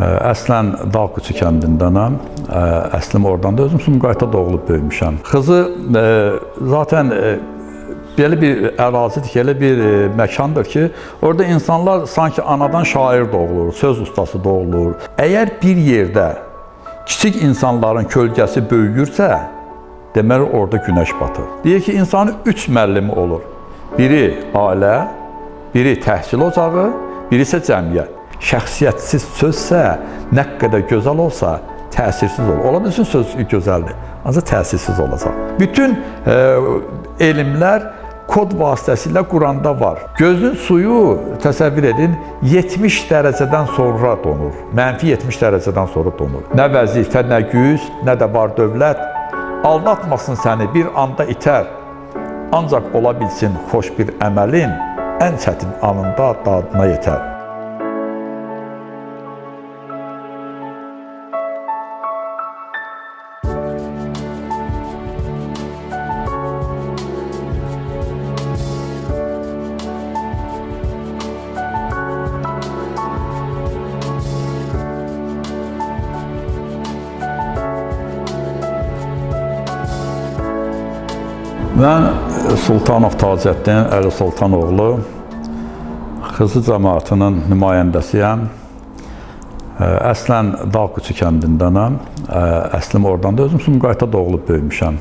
Əslən Dağquçu kəndindənəm. Əslim oradan da özüm Sumqayıtda doğulub böyümüşəm. Xızı zaten belə bir ərazidir ki, elə bir məkandır ki, orada insanlar sanki anadan şair doğulur, söz ustası doğulur. Əgər bir yerdə kiçik insanların kölgəsi böyüyürsə, deməli orada günəş batır. Deyək ki, insanın 3 müəllimi olur. Biri ailə, biri təhsil ocağı, biri isə cəmiyyət. Şəxsiyyətsiz sözsə, nə qədər gözəl olsa, təsirsiz olur. Ola bilsin söz gözəldir, ancaq təsirsiz olacaq. Bütün elmlər kod vasitəsilə Quranda var. Gözün suyu, təsəvvür edin, 70 dərəcədən sonra donur. Mənfi 70 dərəcədən sonra donur. Nə vəzifə, nə güc, nə də var dövlət. Aldatmasın səni, bir anda itər. Ancaq ola bilsin xoş bir əməlin ən çətin anında dadına yetər. Mən Sultanov Tacəddin Əli Sultanoğlu, Xızı cəmaatının nümayəndəsiyəm. Əslən Dağquçu kəndindənəm. Əslim oradan da özüm Sumqayıtda doğulub böyümüşəm.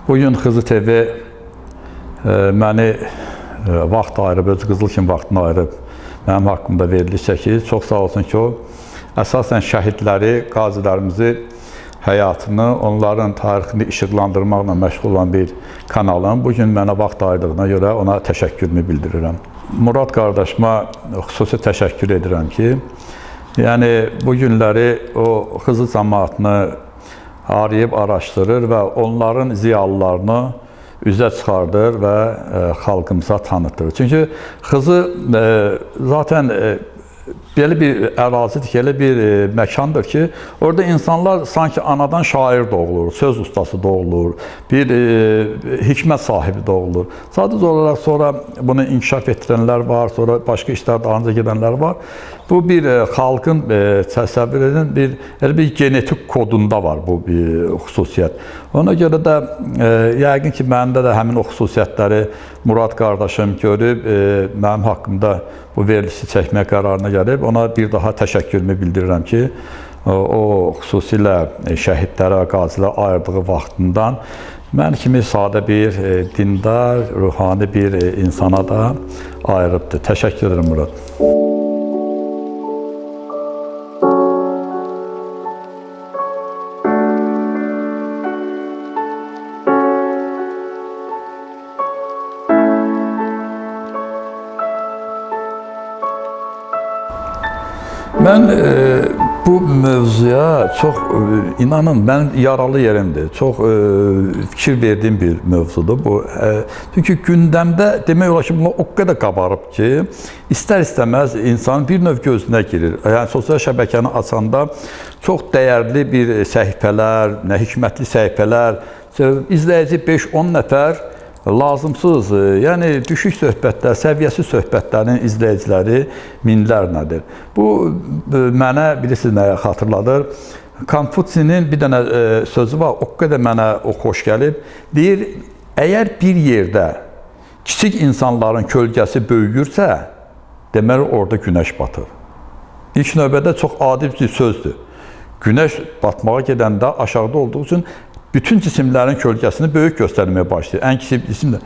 Bugün Xızı TV məni vaxt ayırıb, öz qızıl kimi vaxtını ayırıb mənim haqqımda verilirsə ki, çox sağ olsun ki, o əsasən şəhidləri, qazilərimizi həyatını, onların tarixini işıqlandırmaqla məşğul olan bir kanalım. Bugün mənə vaxt ayırdığına görə ona təşəkkürümü bildirirəm. Murad qardaşıma xüsusi təşəkkür edirəm ki, yəni bu günləri o Xızı cəmaatını arayıb araşdırır və onların ziyalılarını üzə çıxardır və xalqımıza tanıtır. Çünki Xızı zaten belə bir ərazidir ki, elə bir məkandır ki, orada insanlar sanki anadan şair doğulur, söz ustası doğulur, bir hikmət sahibi doğulur. Sadəcə olaraq sonra bunu inkişaf etdirənlər var, sonra başqa işlərdə anca gedənlər var. Bu bir xalqın, təsəvvür edin, elə bir genetik kodunda var bu bir xüsusiyyət. Ona görə də yəqin ki, məndə də həmin o xüsusiyyətləri Murad qardaşım görüb, mənim haqqımda bu verilişi çəkmək qərarına gəlib. Ona bir daha təşəkkürümü bildirirəm ki, o xüsusilə şəhidlərə, qazilərə ayırdığı vaxtından mən kimi sadə bir dindar, ruhani bir insana da ayırıbdır. Təşəkkür edirəm Murad. Mən bu mövzuya çox, inanın, mən yaralı yerimdir. Çox fikir verdiyim bir mövzudur bu. Çünki gündəmdə demək olar ki, bunlar o qədər qabarıb ki, istər-istəməz insanın bir növ gözünə girir. Yəni, sosial şəbəkəni açanda çox dəyərli bir səhifələr, nə hikmətli səhifələr, izləyici 5-10 nəfər lazımsız, yəni düşük söhbətlər, səviyyəsiz söhbətlərin izləyiciləri minlərlədir. Bu mənə bilirsiniz nəyə xatırladır? Konfutsinin bir dənə sözü var, o qədər mənə o xoş gəlib. Deyir, əgər bir yerdə kiçik insanların kölgəsi böyüyürsə, deməli orada günəş batır. İlk növbədə çox adi bir sözdür. Günəş batmağa gedəndə aşağıda olduğu üçün bütün cisimlərin kölgəsini böyük göstərməyə başlayır. Ən kiçik cisim də.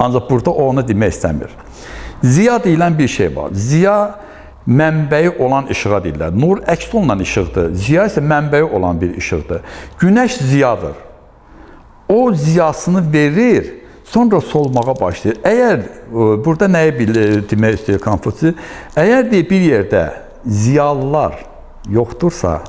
Ancaq burada o onu demək istəmir. Ziya deyilən bir şey var. Ziya mənbəyi olan işığa deyirlər. Nur əks olunan işıqdır. Ziya isə mənbəyi olan bir işıqdır. Günəş ziyadır. O ziyasını verir, sonra solmağa başlayır. Əgər, burada nəyi demək istəyir Konfutsi? Əgər bir yerdə ziyalılar yoxdursa,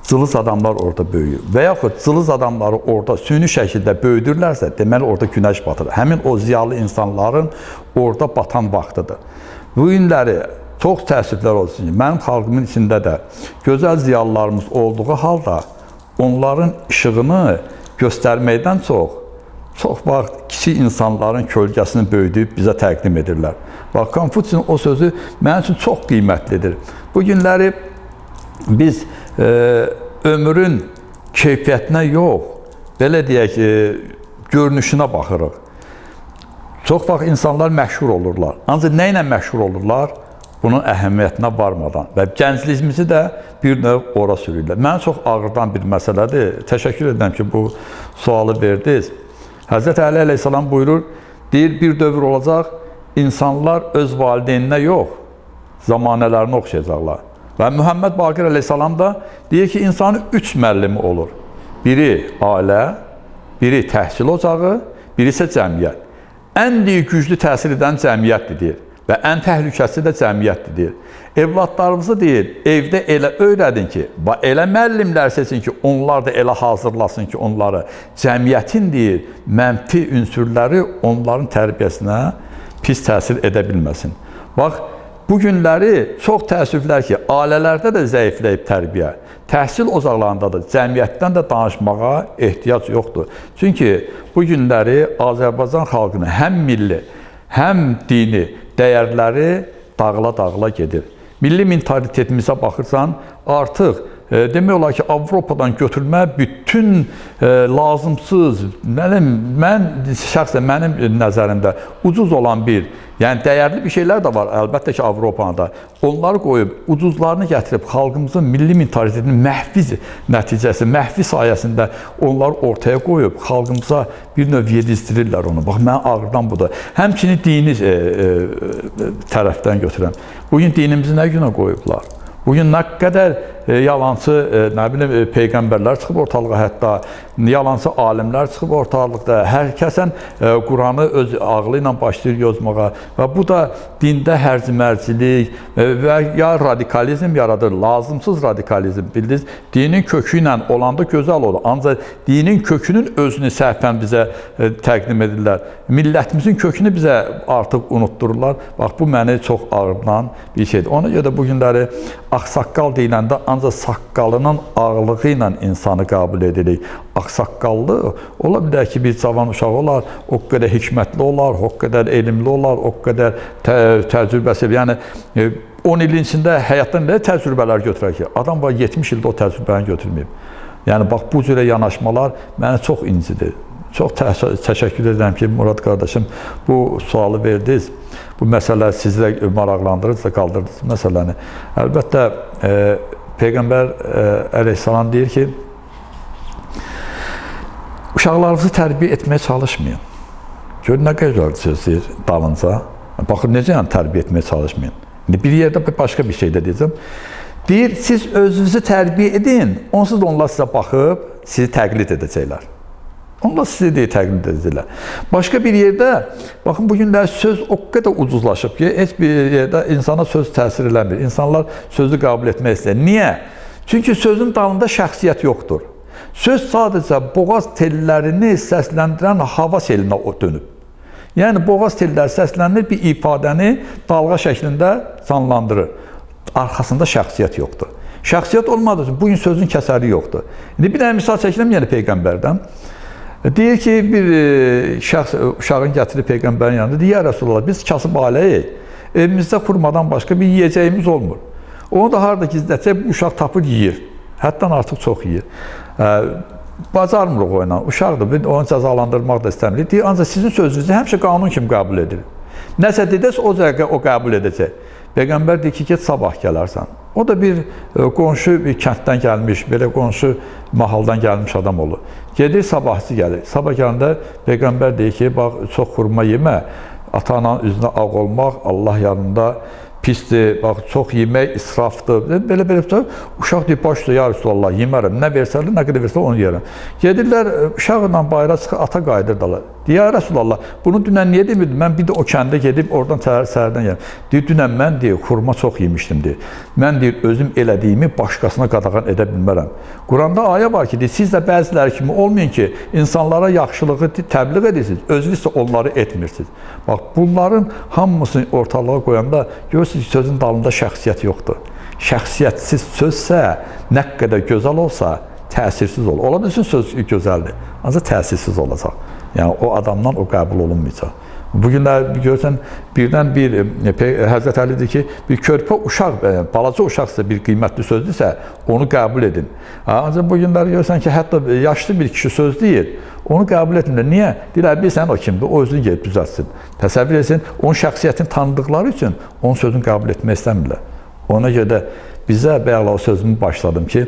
cılız adamlar orada böyüyür və yaxud cılız adamları orada süni şəkildə böyüdürlərsə, deməli orada günəş batır. Həmin o ziyalı insanların orada batan vaxtıdır. Bu günləri çox təəssüflər olsun ki, mənim xalqımın içində də gözəl ziyalılarımız olduğu halda onların işığını göstərməkdən çox çox vaxt kiçik insanların kölgəsini böyüdüb bizə təqdim edirlər. Bax, Konfutsin o sözü mənim üçün çox qiymətlidir. Bu günləri biz ömrün keyfiyyətinə yox, belə deyək, görünüşünə baxırıq. Çox vaxt insanlar məşhur olurlar. Ancaq nə ilə məşhur olurlar? Bunun əhəmiyyətinə varmadan və gəncliyimizi də bir növ ora sürürlər. Mənə çox ağırdan bir məsələdir. Təşəkkür edirəm ki, bu sualı verdiniz. Həzrət Əli əleyhissalam buyurur, deyir, bir dövr olacaq, insanlar öz valideyninə yox, zamanələrini oxşayacaqlar. Və Muhammed Baqir əleyhissalam da deyir ki, insanın 3 müəllimi olur. Biri ailə, biri təhsil ocağı, biri isə cəmiyyət. Ən güclü təsir edən cəmiyyətdir, deyir. Və ən təhlükəsi də cəmiyyətdir, deyir. Evladlarımızı, deyir, evdə elə öyrədin ki, elə müəllimlər seçin ki, onlar da elə hazırlasın ki, onları cəmiyyətin, deyir, mənfi ünsürləri onların tərbiyəsinə pis təsir edə bilməsin. Bax, bu günləri çox təəssüflər ki, ailələrdə də zəifləyib tərbiyə, təhsil ocaqlarında da, cəmiyyətdən də danışmağa ehtiyac yoxdur. Çünki bu günləri Azərbaycan xalqının həm milli, həm dini dəyərləri dağıla-dağıla gedir. Milli mentalitetimizə baxırsan, artıq demək olar ki, Avropadan götürmə bütün lazımsız, şəxsən mənim nəzərimdə ucuz olan bir, yəni dəyərli bir şeylər də var, əlbəttə ki, Avropada. Onları qoyub, ucuzlarını gətirib, xalqımızın milli mentalitetinin məhvi nəticəsi, məhvi sayəsində onları ortaya qoyub, xalqımıza bir növ yedizdirirlər onu. Bax, mənə ağırdan bu da. Həmçinin dini tərəfdən götürəm. Bugün dinimizi nə günə qoyublar? Bugün nə qədər yalancı, nə bilim, peyğəmbərlər çıxıb ortalığa, hətta yalancı alimlər çıxıb ortalıqda, hər kəsən Quranı öz ağlı ilə başlayır yozmağa və bu da dində hərcmərcilik və ya radikalizm yaradır, lazımsız radikalizm, bildiniz, dinin kökü ilə olanda gözəl olur, ancaq dinin kökünün özünü səhvən bizə təqdim edirlər, millətimizin kökünü bizə artıq unutdururlar, bax, bu məni çox ağırdan bir şeydir. Ona görə də bu günləri ağsaqqal deyiləndə ancaq saqqalının ağlığı ilə insanı qəbul edirik. Ağsaqqallı ola bilər ki, bir cavan uşaq olar, o qədər hikmətli olar, o qədər elmli olar, o qədər təcrübəsi. Yəni 10 ilin içində həyatdan nə təcrübələr götürər ki, adam var 70 ildə o təcrübəni götürməyib. Yəni bax, bu cürə yanaşmalar məni çox incidir. Çox təşəkkür edirəm ki, Murad qardaşım, bu sualı verdiniz. Bu məsələ sizi də maraqlandırırsa, qaldırdınız məsələni. Əlbəttə, Peyğəmbər əleyhissalam deyir ki, uşaqlarınızı tərbiyə etməyə çalışmayın. Gör, nə qədər söz deyir dalınca. Baxın, necə yəni tərbiyə etməyə çalışmayın. Bir yerdə başqa bir şey də deyəcəm. Deyir, siz özünüzü tərbiyə edin, onsuz da onlar sizə baxıb, sizi təqlid edəcəklər. Onlar sizi deyə təqlid edəcəklər. Başqa bir yerdə, baxın, bu günlər söz o qədər ucuzlaşıb ki, heç bir yerdə insana söz təsir eləmir. İnsanlar sözü qəbul etmək istəyir. Niyə? Çünki sözün dalında şəxsiyyət yoxdur. Söz sadəcə boğaz tellərini səsləndirən hava selinə dönüb. Yəni, boğaz telləri səslənir, bir ifadəni dalğa şəklində canlandırır. Arxasında şəxsiyyət yoxdur. Şəxsiyyət olmadığı üçün bugün sözün kəsəri yoxdur. İndi bir dənə misal çəkiləm, yəni Peyğəmbərdən. Deyir ki, bir uşağın gətirib Peyğəmbərin yanında, deyir, ya Rəsulullah, biz kasıb ailəyik, evimizdə xurmadan başqa bir yiyəcəyimiz olmur. Onu da harada gizlətcək, bu uşaq tapır, yiyir. Həddən artıq çox yiyir. Bacarmırıq o ilə, uşaqdır, onu cəzalandırmaq da istəmirik. Deyir, ancaq sizin sözünüzü həmişə qanun kimi qəbul edir. Nəsə dedəsə, o dəqiqə o qəbul edəcək. Peyğəmbər deyir ki, get sabah gələrsən. O da bir qonşu bir kənddən gəlmiş, belə qonşu mahaldan gəlmiş adam olur. Gedir, sabahçı gəlir. Sabah gələndə Peyğəmbər deyir ki, bax, çox xurma yemə, ata-ananın üzünə ağ olmaq, Allah yanında pisdir, bax, çox yemək israfdır. Belə uşaq deyir, başda, ya Rəsulullah, yemərəm, nə versələr, nə qədər versələr, onu yerəm. Gedirlər, uşaqla bayrağa çıxır, ata qayıdırdılar. Deyir, ya Rəsulullah, bunu dünən niyə demirdim? Mən bir də o kəndə gedib, oradan səhərdən yerim. Deyir, dünən mən, deyir, xurma çox yemişdim, deyir. Mən, deyir, özüm elədiyimi başqasına qadağan edə bilmərəm. Quranda ayə var ki, deyir, siz də bəziləri kimi olmayın ki, insanlara yaxşılığı təbliğ edirsiniz, özünüz isə onları etmirsiniz. Bax, bunların hamısını ortalığa qoyanda görürsünüz ki, sözün dalında şəxsiyyət yoxdur. Şəxsiyyətsiz sözsə, nə qədər gözəl olsa, təsirsiz olur. Ola bilsin söz gözəldir, ancaq təsirsiz olacaq. Yəni o adamdan o qəbul olunmayacaq. Bu günlər görürsən, birdən bir Həzrət Əli deyir ki, bir körpə uşaq, balaca uşaqsa, bir qiymətli sözdürsə, onu qəbul edin. Ancaq bu günlər görürsən ki, hətta yaşlı bir kişi söz deyir, onu qəbul etmirlər. Niyə? Deyirlər, bilsən o kimdir, o özünü gelib düzəltsin. Təsəvvür etsin, onun şəxsiyyətini tanıdıqları üçün onun sözünü qəbul etmək istəmirlər. Ona görə də bizə bayaqla o sözümü başladım ki,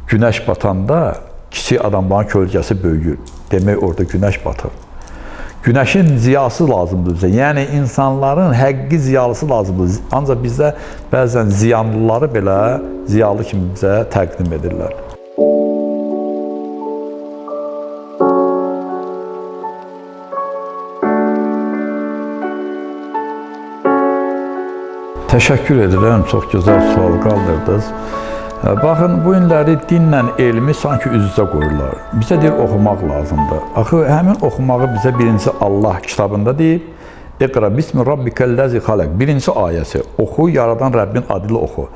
günəş batanda kiçik adamların kölgəsi böyüyür. Demək orada günəş batır. Günəşin ziyası lazımdır bizə. Yəni insanların həqiqi ziyalısı lazımdır. Ancaq bizdə bəzən ziyanlıları belə ziyalı kimi bizə təqdim edirlər. Təşəkkür edirəm, çox gözəl sual qaldırdınız. Baxın, bu günləri dinlə elmi sanki üz-üzə qoyurlar. Bizə deyir, oxumaq lazımdır. Axı, həmin oxumağı bizə birinci Allah kitabında deyib, İqra bismi rabbikəl-ləzi xaləq. Birinci ayəsi, oxu, yaradan Rəbbin adıyla oxu.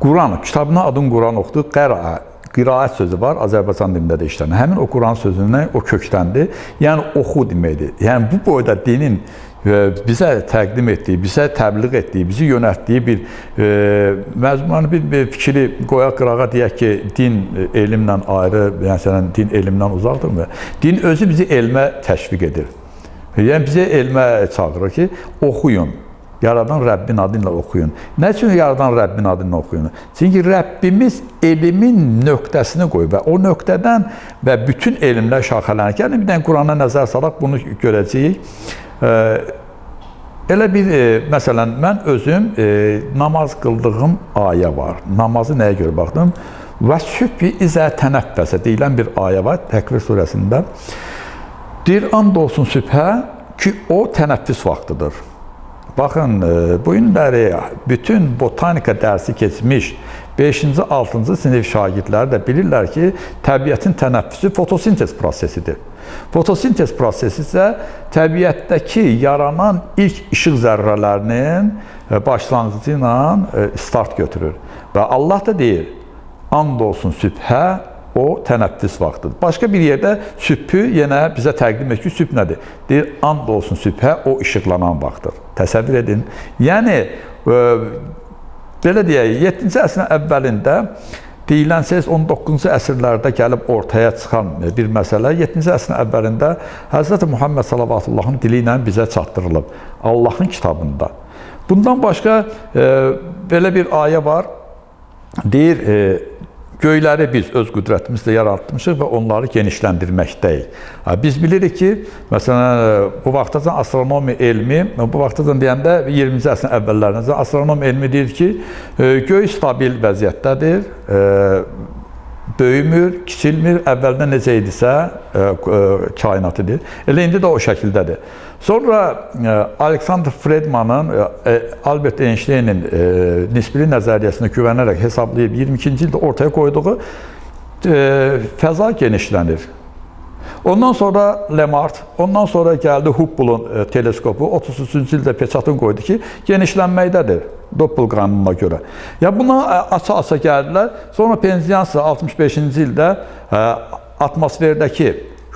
Quran, kitabına adın Quran oxudu, qiraət sözü var, Azərbaycan dilində də işlənir. Həmin o Quran sözündən o kökdəndir, yəni oxu deməkdir. Yəni bu boyda dinin bizə təqdim etdiyi, bizə təbliğ etdiyi, bizi yönəltdiyi bir məzmunlu bir fikri qoyaq qırağa deyək ki, din elmlə ayrı, məsələn, din elmdən uzaqdırmı? Din özü bizi elmə təşviq edir. Yəni bizi elmə çağırır ki, oxuyun. Yaradan Rəbbin adıyla oxuyun. Nə üçün yaradan Rəbbin adıyla oxuyun? Çünki Rəbbimiz elmin nöqtəsini qoyub və o nöqtədən və bütün elmlər şaxələnir. Yəni bir dənə Qurana nəzər salaq bunu görəcəyik. Elə bir, məsələn, mən özüm namaz qıldığım ayə var. Namazı nəyə görə baxdım? Və sübhi izə tənəffəsə deyilən bir ayə var Təkvir surəsində. Deyir, and olsun sübhə ki, o tənəffüs vaxtıdır. Baxın, bu günləri bütün botanika dərsi keçmiş 5-ci, 6-cı sinif şagirdləri də bilirlər ki, təbiətin tənəffüsü fotosintez prosesidir. Fotosintez prosesi isə təbiətdəki yaranan ilk işıq zərrələrinin başlanğıcı ilə start götürür. Və Allah da deyir, and olsun sübhə, o tənəffüs vaxtıdır. Başqa bir yerdə sübhü yenə bizə təqdim edir ki, sübh nədir? Deyir, and olsun sübhə, o işıqlanan vaxtdır. Təsəvvür edin. Yəni, belə deyək, 7-ci əsrin əvvəlində deyilən söz 19-cu əsrlərdə gəlib ortaya çıxan bir məsələ 7-ci əsrin əvvəlində Həzrəti Muhammed sallallahu dili ilə bizə çatdırılıb Allahın kitabında. Bundan başqa belə bir ayə var. Deyir, göyləri biz öz qüdrətimizlə yaratmışıq və onları genişləndirməkdəyik. Biz bilirik ki, məsələn, bu vaxtacan astronomi elmi, bu vaxtacan deyəndə 20-ci əsrin əvvəllərindən astronomi elmi deyir ki, göy stabil vəziyyətdədir, böyümür, kiçilmir, əvvəldə necə idisə kainatıdır. Elə indi də o şəkildədir. Sonra Alexander Fredmanın, Albert Einstein'in nisbili nəzəriyyəsini güvənərək hesablayıb 22-ci ildə ortaya qoyduğu fəza genişlənir. Ondan sonra Lemart, ondan sonra gəldi Hubble'un teleskopu, 33-cü ildə peçatını qoydu ki, genişlənməkdədir Doppel qanununa görə. Ya buna aça-aça gəldilər. Sonra Penzias 65-ci ildə atmosferdəki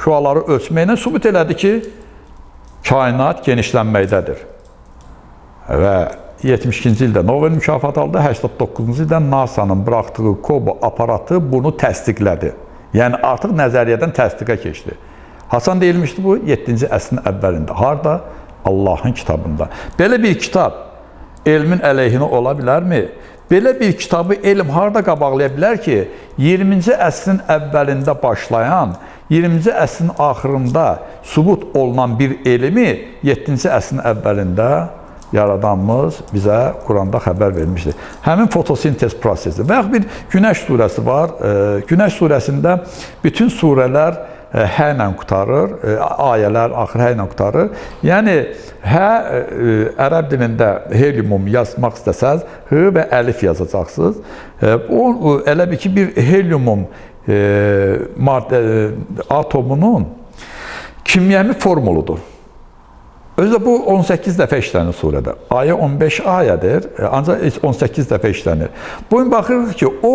şüaları ölçməklə sübut elədi ki, kainat genişlənməkdədir. Və 72-ci ildə Nobel mükafatı aldı, 89-cu ildə NASA'nın buraxdığı Kobo aparatı bunu təsdiqlədi. Yəni artıq nəzəriyyədən təsdiqə keçdi. Hasan deyilmişdi bu 7-ci əsrin əvvəlində. Harda? Allahın kitabında. Belə bir kitab elmin əleyhinə ola bilərmi? Belə bir kitabı elm harda qabaqlaya bilər ki, 20-ci əsrin əvvəlində başlayan, 20-ci əsrin axırında sübut olunan bir elmi 7-ci əsrin əvvəlində yaradanımız bizə Quranda xəbər vermişdir. Həmin fotosintez prosesi. Və yaxud bir Günəş surəsi var. Günəş surəsində bütün surələr hə ilə qutarır, ayələr axır hə ilə qutarır. Yəni, hə ərəb dilində helium yazmaq istəsəz, h və əlif yazacaqsınız. O, elə bir ki, bir helium atomunun kimyəvi formuludur. Özü bu 18 dəfə işlənir surədə. Ayə 15 ayədir, ancaq 18 dəfə işlənir. Bugün baxırıq ki, o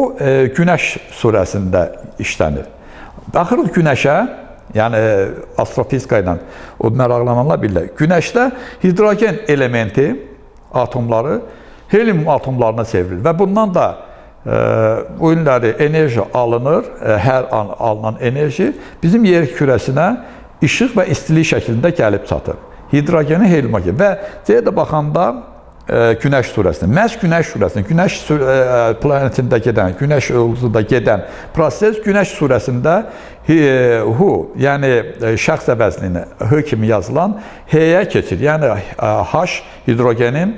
Günəş surəsində işlənir. Baxırıq Günəşə, yəni astrofizika ilə o maraqlananlar bilirlər. Günəşdə hidrogen elementi atomları helium atomlarına çevrilir və bundan da bu günləri enerji alınır, hər an alınan enerji bizim yer kürəsinə işıq və istilik şəklində gəlib çatır. Hidrogeni heliuma gəlir və C-də baxanda Günəş surəsində, məhz Günəş surəsində, Günəş planetində gedən, Günəş ulduzunda gedən proses Günəş surəsində Hu, yəni şəxs əvəzliyinə H kimi yazılan H-yə keçir. Yəni H hidrogenin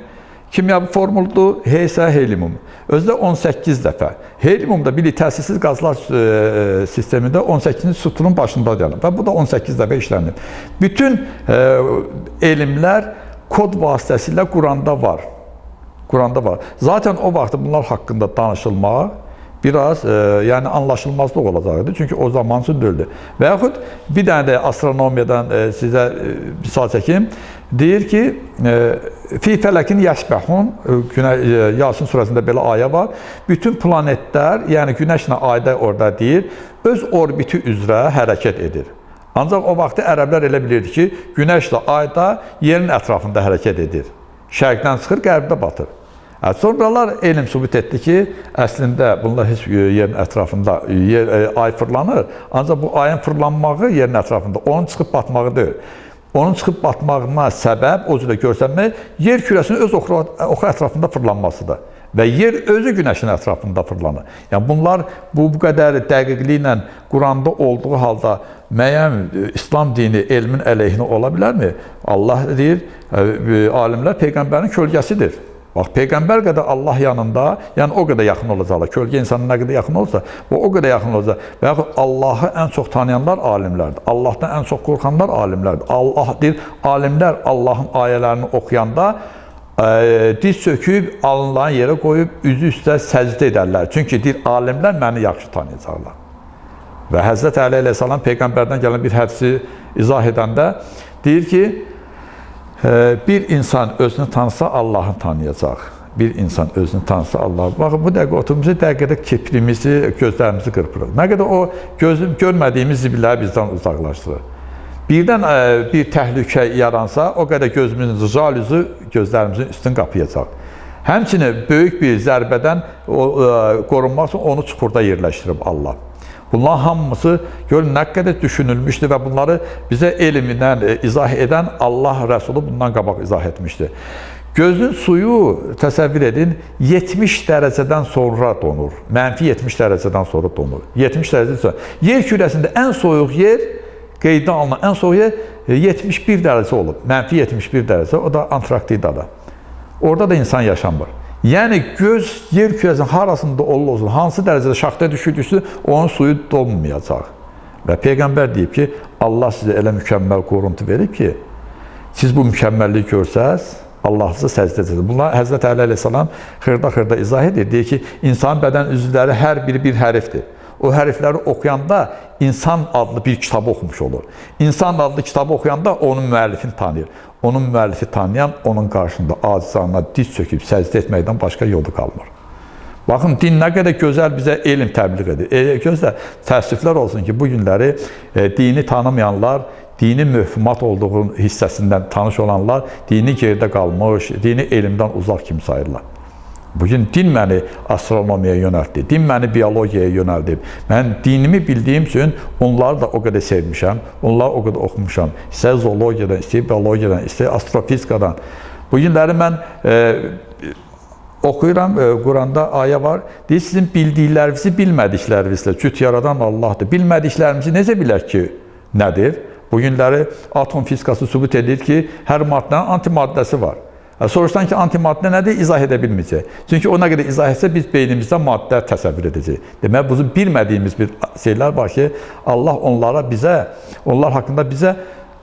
kimyəvi formuludur, H isə helium. Özü də 18 dəfə. Helium da bilik təsirsiz qazlar sistemində 18-ci sütunun başında gəlir və bu da 18 dəfə işlənir. Bütün elmlər kod vasitəsilə Quranda var. Quranda var. Zaten o vaxt bunlar haqqında danışılmaq biraz yəni anlaşılmazlıq olacaqdı. Çünki o zaman üçün deyildi. Və yaxud bir dənə də astronomiyadan sizə misal çəkim. Deyir ki, fi fələkin yəsbəhun, Yasin surəsində belə ayə var. Bütün planetlər, yəni Günəşlə ayda orada deyir, öz orbiti üzrə hərəkət edir. Ancaq o vaxtda ərəblər elə bilirdi ki, Günəşlə ayda yerin ətrafında hərəkət edir. Şərqdən çıxır, qərbdə batır. Sonralar elm sübut etdi ki, əslində bunlar heç yerin ətrafında ay fırlanır. Ancaq bu ayın fırlanmağı yerin ətrafında, onun çıxıb batmağı deyil. Onun çıxıb batmağına səbəb, o cürə görsənmək, yer kürəsinin öz oxu ətrafında fırlanmasıdır. Və yer özü Günəşin ətrafında fırlanır. Yəni bunlar bu qədər dəqiqliklə Quranda olduğu halda müəyyən İslam dini elmin əleyhinə ola bilərmi? Allah deyir, alimlər Peyğəmbərin kölgəsidir. Bax, Peyğəmbər qədər Allah yanında, yəni o qədər yaxın olacaqlar. Kölgə insanın nə qədər yaxın olsa, o qədər yaxın olacaq. Və yaxud Allahı ən çox tanıyanlar alimlərdir. Allahdan ən çox qorxanlar alimlərdir. Allah deyir, alimlər Allahın ayələrini oxuyanda diz söküb, alınlarını yerə qoyub, üzü üstə səcdə edərlər. Çünki deyir, alimlər məni yaxşı tanıyacaqlar. Və Həzrət Əli əleyhissalam Peyğəmbərdən gələn bir hədisi izah edəndə deyir ki, bir insan özünü tanısa Allahı tanıyacaq. Bir insan özünü tanısa Allahı. Baxın, bu dəqiqə oturumuzu, dəqiqədə kiprimizi, gözlərimizi qırpırıq. Nə qədər o görmədiyimiz zibilləri bizdən uzaqlaşdırır. Birdən bir təhlükə yaransa, o qədər gözümüzün jalüzü gözlərimizin üstünü qapayacaq. Həmçinin böyük bir zərbədən qorunmaq üçün onu çuxurda yerləşdirib Allah. Bunlar hamısı görün nə qədər düşünülmüşdür və bunları bizə elmindən izah edən Allah Rəsulu bundan qabaq izah etmişdir. Gözün suyu təsəvvür edin 70 dərəcədən sonra donur. Mənfi 70 dərəcədən sonra donur. 70 dərəcədən sonra. Yer kürəsində ən soyuq yer, qeydə alınan ən soyuq yer 71 dərəcə olub. Mənfi 71 dərəcə, o da Antarktidada. Orada da insan yaşamır. Yəni göz yer kürəsinin harasında olsun, hansı dərəcədə şaxta düşürdüysə, onun suyu donmayacaq. Və Peyğəmbər deyib ki, Allah sizə elə mükəmməl qoruntu verib ki, siz bu mükəmməlliyi görsəz, Allah sizə səcdə edəcək. Bunlar Həzrət Əli əleyhissalam xırda-xırda izah edir. Deyir ki, insan bədən üzvləri hər biri bir hərfdir. O hərfləri oxuyanda insan adlı bir kitabı oxumuş olur. İnsan adlı kitabı oxuyanda onun müəllifini tanıyır. Onun müəllifi tanıyan, onun qarşında acizanına diz çöküb səcdə etməkdən başqa yolu qalmır. Baxın, din nə qədər gözəl bizə elm təbliğ edir. Gözəl, təəssüflər olsun ki, bu günləri dini tanımayanlar, dini möhfumat olduğu hissəsindən tanış olanlar, dini gerdə qalmış, dini elmdən uzaq kimi sayırlar. Bugün din məni astronomiyaya yönəltdi, din məni biologiyaya yönəldi. Mən dinimi bildiyim üçün onları da o qədər sevmişəm, onları o qədər oxumuşam. İstər zoologiyadan, istər biologiyadan, istər astrofizikadan. Bu günləri mən oxuyuram, Quranda ayə var. Deyir, sizin bildiklərinizi bilmədiklərinizlə cüt yaradan Allahdır. Bilmədiklərimizi necə bilək ki, nədir? Bu günləri atom fizikası sübut edir ki, hər maddənin antimaddəsi var. Soruşsan ki, antimaddə nədir? İzah edə bilməyəcək. Çünki o nə qədər izah etsə, biz beynimizdə maddə təsəvvür edəcək. Demək, bizim bilmədiyimiz bir şeylər var ki, Allah onlara bizə, onlar haqqında bizə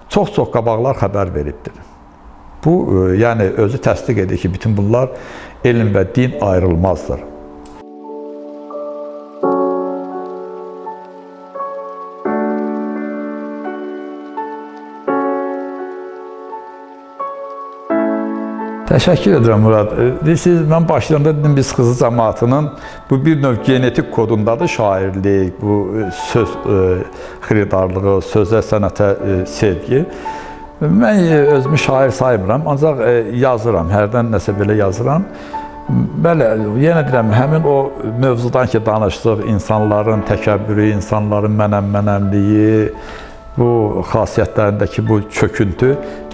çox-çox qabaqlar xəbər veribdir. Bu, yəni özü təsdiq edir ki, bütün bunlar elm və din ayrılmazdır. Təşəkkür edirəm Murad. Siz, mən başlarında dedim, biz Xızı cəmaatının bu bir növ genetik kodundadır şairlik, bu söz xiridarlığı, sözə, sənətə sevgi. Mən özümü şair saymıram, ancaq yazıram, hərdən nəsə belə yazıram. Bəli, yenə deyirəm, həmin o mövzudan ki danışdıq, insanların təkəbbürü, insanların mənəm-mənəmliyi, bu xasiyyətlərindəki bu çöküntü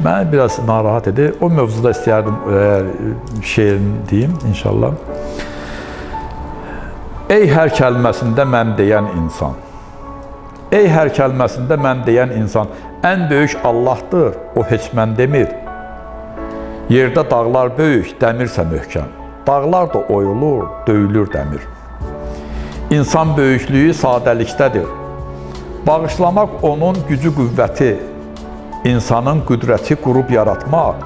məni biraz narahat edir. O mövzuda istəyərdim şeirini deyim inşallah. Ey hər kəlməsində mən deyən insan, ey hər kəlməsində mən deyən insan, ən böyük Allahdır, o heç mən demir. Yerdə dağlar böyük, dəmirsə möhkəm, dağlar da oyulur, döyülür dəmir. İnsan böyüklüyü sadəlikdədir. Bağışlamaq onun gücü qüvvəti, insanın qüdrəti qurub yaratmaq,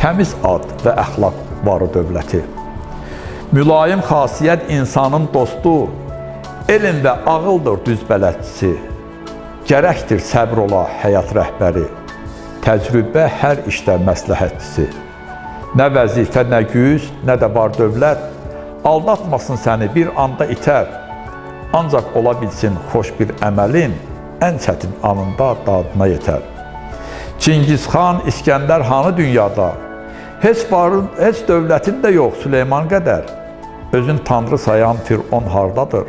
təmiz ad və əxlaq varı dövləti. Mülayim xasiyyət insanın dostu, elm və ağıldır düz bələdçisi. Gərəkdir səbr ola həyat rəhbəri, təcrübə hər işdə məsləhətçisi. Nə vəzifə, nə güc, nə də var dövlət, aldatmasın səni bir anda itər. Ancaq ola bilsin xoş bir əməlin ən çətin anında dadına yetər. Çingizxan, İskəndər hanı dünyada? Heç varın, heç dövlətin də yox Süleyman qədər. Özün tanrı sayan Firon hardadır?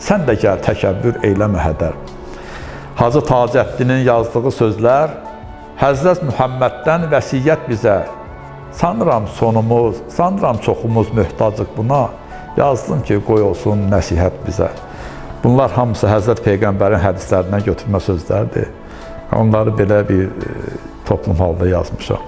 Sən də gəl təkəbbür eyləmə hədər. Hacı Tacəddinin yazdığı sözlər, Həzrət Mühəmməddən vəsiyyət bizə. Sanıram sonumuz, sanıram çoxumuz möhtacıq buna. Yazdım ki, qoy olsun nəsihət bizə. Bunlar hamısı Həzrət Peyğəmbərin hədislərindən götürmə sözlərdir. Onları belə bir toplum halda yazmışam.